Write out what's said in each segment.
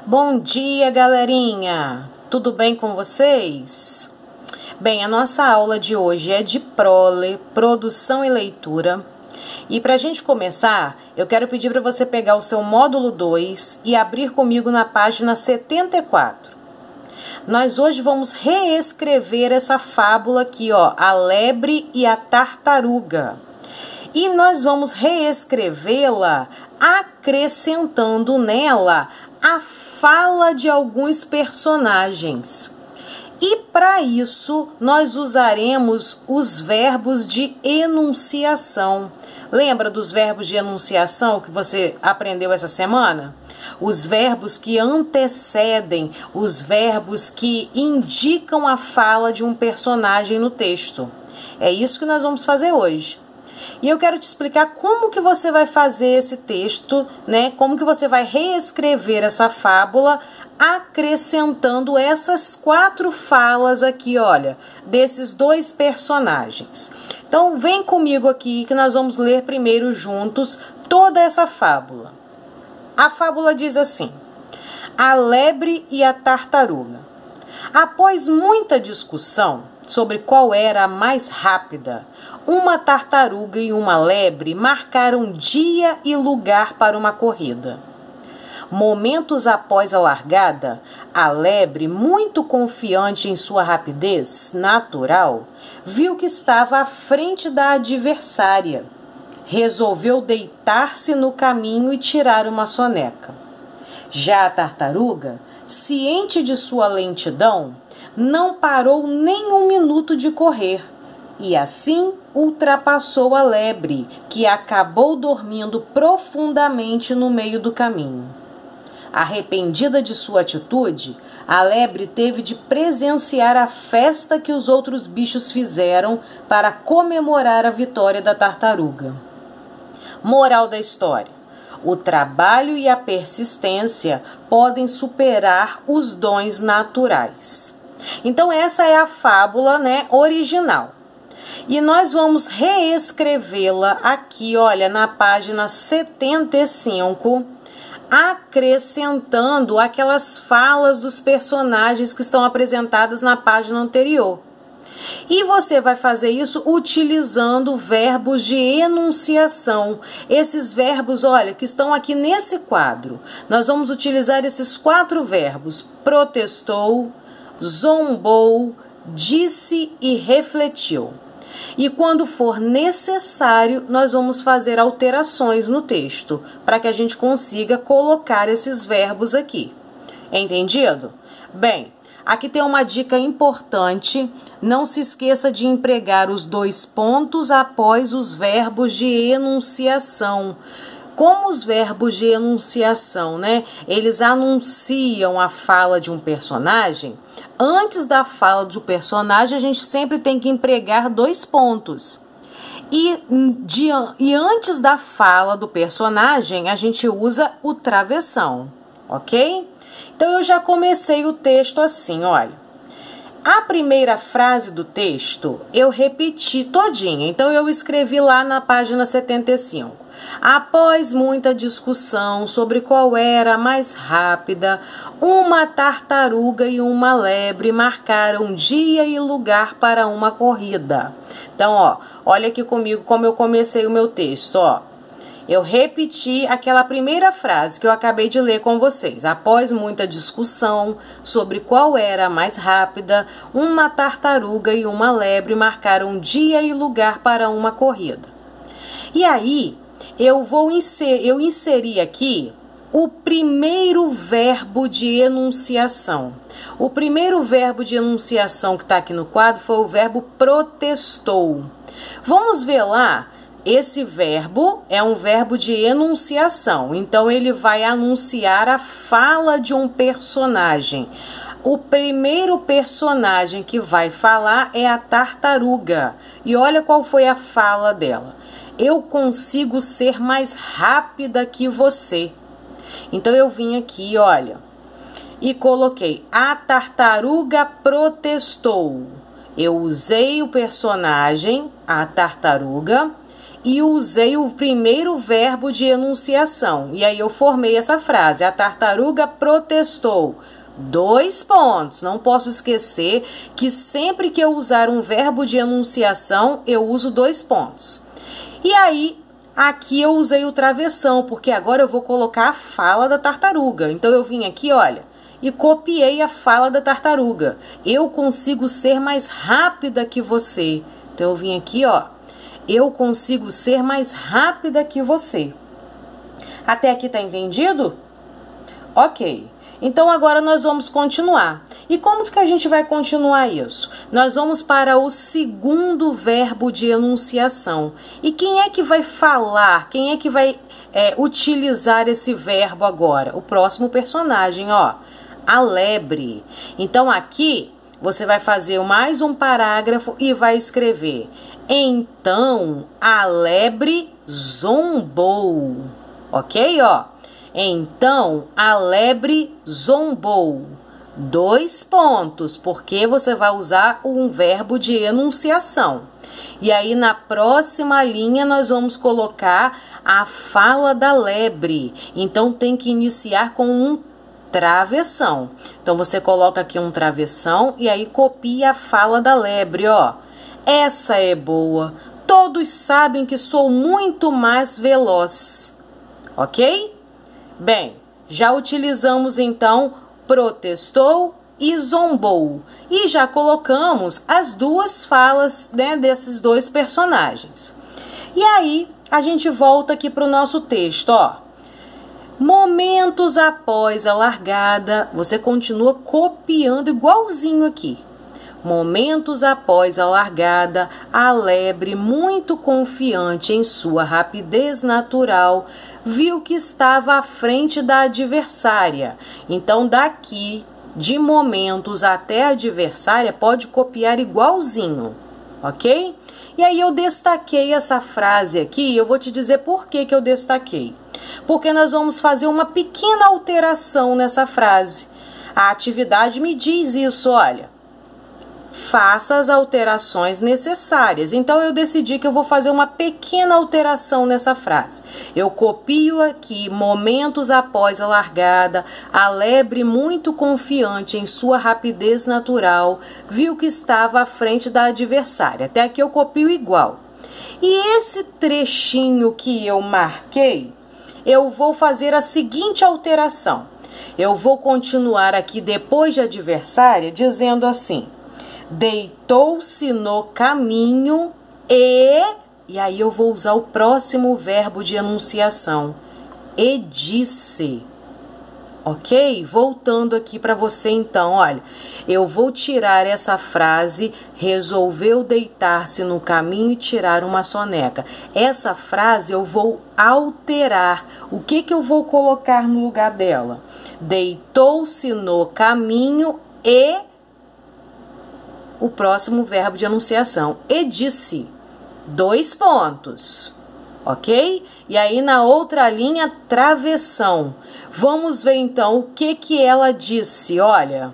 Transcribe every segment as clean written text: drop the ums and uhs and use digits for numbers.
Bom dia, galerinha! Tudo bem com vocês? Bem, a nossa aula de hoje é de prole, produção e leitura. E para a gente começar, eu quero pedir para você pegar o seu módulo 2 e abrir comigo na página 74. Nós hoje vamos reescrever essa fábula aqui, ó, A Lebre e a Tartaruga. E nós vamos reescrevê-la acrescentando nela a fala de alguns personagens. E para isso, nós usaremos os verbos de enunciação. Lembra dos verbos de enunciação que você aprendeu essa semana? Os verbos que antecedem, os verbos que indicam a fala de um personagem no texto. É isso que nós vamos fazer hoje. E eu quero te explicar como que você vai fazer esse texto, né? Como que você vai reescrever essa fábula acrescentando essas 4 falas aqui, olha, desses 2 personagens. Então, vem comigo aqui que nós vamos ler primeiro juntos toda essa fábula. A fábula diz assim: A Lebre e a Tartaruga. Após muita discussão sobre qual era a mais rápida, uma tartaruga e uma lebre marcaram dia e lugar para uma corrida. Momentos após a largada, a lebre, muito confiante em sua rapidez natural, viu que estava à frente da adversária. Resolveu deitar-se no caminho e tirar uma soneca. Já a tartaruga, ciente de sua lentidão, não parou nem um minuto de correr, e assim ultrapassou a lebre, que acabou dormindo profundamente no meio do caminho. Arrependida de sua atitude, a lebre teve de presenciar a festa que os outros bichos fizeram para comemorar a vitória da tartaruga. Moral da história: o trabalho e a persistência podem superar os dons naturais. Então essa é a fábula, né, original. E nós vamos reescrevê-la aqui, olha, na página 75, acrescentando aquelas falas dos personagens que estão apresentadas na página anterior. E você vai fazer isso utilizando verbos de enunciação. Esses verbos, olha, que estão aqui nesse quadro. Nós vamos utilizar esses 4 verbos: protestou, zombou, disse e refletiu. E quando for necessário, nós vamos fazer alterações no texto, para que a gente consiga colocar esses verbos aqui. Entendido? Bem, aqui tem uma dica importante: não se esqueça de empregar os 2 pontos após os verbos de enunciação. Como os verbos de enunciação, né, eles anunciam a fala de um personagem, antes da fala do personagem a gente sempre tem que empregar 2 pontos. E antes da fala do personagem a gente usa o travessão, ok? Então eu já comecei o texto assim, olha. A primeira frase do texto eu repeti todinha, então eu escrevi lá na página 75. Após muita discussão sobre qual era a mais rápida, uma tartaruga e uma lebre marcaram dia e lugar para uma corrida. Então, ó, olha aqui comigo como eu comecei o meu texto, ó. Eu repeti aquela primeira frase que eu acabei de ler com vocês. Após muita discussão sobre qual era a mais rápida, uma tartaruga e uma lebre marcaram dia e lugar para uma corrida. E aí, eu inseri aqui o primeiro verbo de enunciação. O primeiro verbo de enunciação que está aqui no quadro foi o verbo protestou. Vamos ver lá. Esse verbo é um verbo de enunciação, então ele vai anunciar a fala de um personagem. O primeiro personagem que vai falar é a tartaruga. E olha qual foi a fala dela: eu consigo ser mais rápida que você. Então eu vim aqui, olha, e coloquei: a tartaruga protestou. Eu usei o personagem, a tartaruga, e usei o primeiro verbo de enunciação. E aí eu formei essa frase: a tartaruga protestou. 2 pontos. Não posso esquecer que sempre que eu usar um verbo de enunciação, eu uso 2 pontos. E aí, aqui eu usei o travessão, porque agora eu vou colocar a fala da tartaruga. Então eu vim aqui, olha, e copiei a fala da tartaruga. Eu consigo ser mais rápida que você. Então eu vim aqui, ó. Eu consigo ser mais rápida que você. Até aqui tá entendido? Ok. Então agora nós vamos continuar. E como que a gente vai continuar isso? Nós vamos para o segundo verbo de enunciação. E quem é que vai falar? Quem é que vai utilizar esse verbo agora? O próximo personagem, ó. A lebre. Então aqui você vai fazer mais um parágrafo e vai escrever: então a lebre zombou. Ok, ó? Então a lebre zombou. 2 pontos, porque você vai usar um verbo de enunciação. E aí na próxima linha nós vamos colocar a fala da lebre. Então tem que iniciar com um travessão. Então você coloca aqui um travessão e aí copia a fala da lebre, ó. Essa é boa. Todos sabem que sou muito mais veloz. Ok? Bem, já utilizamos então protestou e zombou. E já colocamos as duas falas, né, desses dois personagens. E aí, a gente volta aqui para o nosso texto, ó. Momentos após a largada, você continua copiando igualzinho aqui. Momentos após a largada, a lebre, muito confiante em sua rapidez natural, viu que estava à frente da adversária. Então, daqui, de momentos até a adversária, pode copiar igualzinho, ok? E aí eu destaquei essa frase aqui e eu vou te dizer por que eu destaquei. Porque nós vamos fazer uma pequena alteração nessa frase. A atividade me diz isso, olha. Faça as alterações necessárias. Então, eu decidi que eu vou fazer uma pequena alteração nessa frase. Eu copio aqui, momentos após a largada, a lebre, muito confiante em sua rapidez natural, viu que estava à frente da adversária. Até aqui eu copio igual. E esse trechinho que eu marquei, eu vou fazer a seguinte alteração. Eu vou continuar aqui depois de adversária, dizendo assim: deitou-se no caminho e aí eu vou usar o próximo verbo de enunciação, e disse. Ok? Voltando aqui para você então, olha, eu vou tirar essa frase, resolveu deitar-se no caminho e tirar uma soneca. Essa frase eu vou alterar. O que eu vou colocar no lugar dela? Deitou-se no caminho e o próximo verbo de enunciação, e disse. 2 pontos, ok? E aí na outra linha, travessão. Vamos ver então o que ela disse. Olha,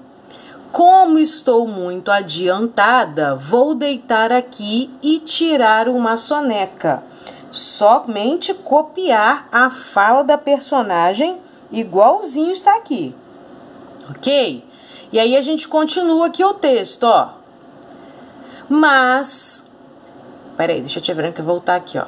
como estou muito adiantada, vou deitar aqui e tirar uma soneca. Somente copiar a fala da personagem igualzinho está aqui, ok? E aí a gente continua aqui o texto, ó. Mas, peraí, deixa eu te ver que voltar aqui, ó.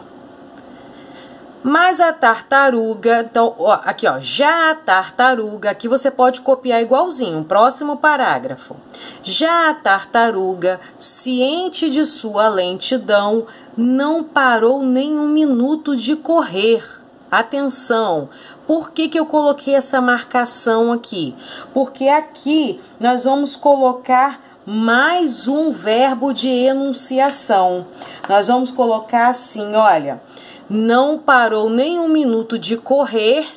Mas a tartaruga, então, ó, aqui, ó, já a tartaruga, aqui você pode copiar igualzinho, próximo parágrafo. Já a tartaruga, ciente de sua lentidão, não parou nem um minuto de correr. Atenção, por que eu coloquei essa marcação aqui? Porque aqui nós vamos colocar mais um verbo de enunciação. Nós vamos colocar assim, olha, não parou nem um minuto de correr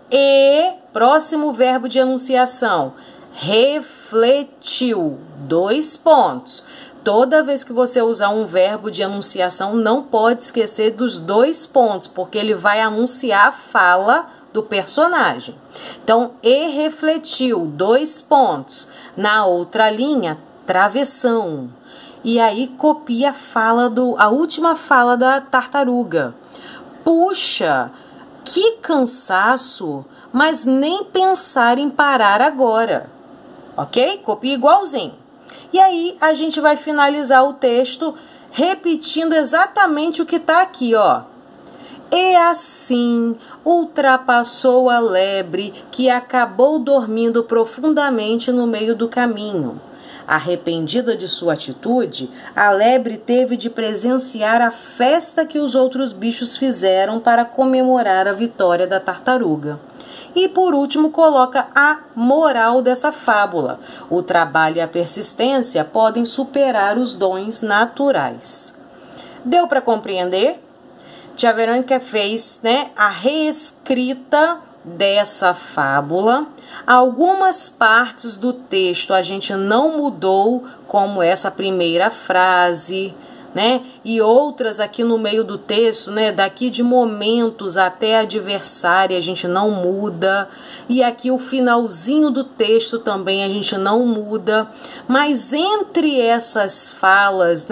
e, próximo verbo de enunciação, refletiu. 2 pontos. Toda vez que você usar um verbo de enunciação, não pode esquecer dos 2 pontos, porque ele vai anunciar a fala do personagem. Então, e refletiu, 2 pontos. Na outra linha, travessão. E aí copia a última fala da tartaruga. Puxa, que cansaço, mas nem pensar em parar agora. Ok? Copia igualzinho. E aí a gente vai finalizar o texto repetindo exatamente o que está aqui, ó. E assim ultrapassou a lebre, que acabou dormindo profundamente no meio do caminho. Arrependida de sua atitude, a lebre teve de presenciar a festa que os outros bichos fizeram para comemorar a vitória da tartaruga. E por último coloca a moral dessa fábula. O trabalho e a persistência podem superar os dons naturais. Deu para compreender? Tia Verônica fez, a reescrita dessa fábula. Algumas partes do texto a gente não mudou, como essa primeira frase, e outras aqui no meio do texto, daqui de momentos até adversário a gente não muda, e aqui o finalzinho do texto também a gente não muda, mas entre essas falas,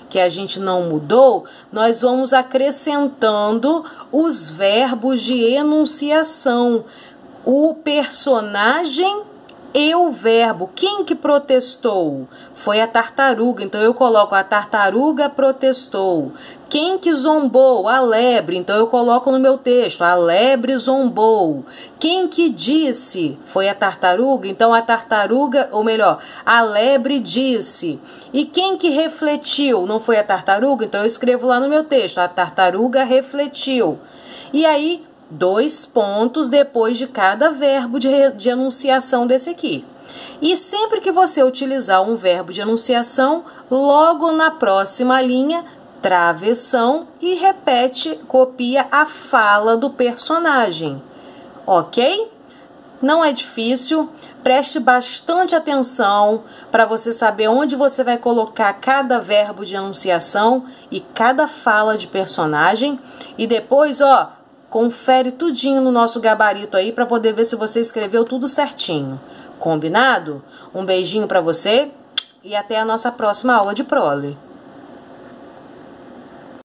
que a gente não mudou, nós vamos acrescentando os verbos de enunciação, o personagem e o verbo. Quem que protestou? Foi a tartaruga. Então eu coloco a tartaruga protestou. Quem que zombou? A lebre. Então eu coloco no meu texto, a lebre zombou. Quem que disse? Foi a tartaruga. Então a tartaruga, ou melhor, a lebre disse. E quem que refletiu? Não foi a tartaruga? Então eu escrevo lá no meu texto, a tartaruga refletiu. E aí 2 pontos depois de cada verbo de enunciação desse aqui. E sempre que você utilizar um verbo de enunciação, logo na próxima linha, travessão e repete, copia a fala do personagem. Ok? Não é difícil, preste bastante atenção para você saber onde você vai colocar cada verbo de enunciação e cada fala de personagem. E depois, confere tudinho no nosso gabarito aí para poder ver se você escreveu tudo certinho. Combinado? Um beijinho para você e até a nossa próxima aula de prole.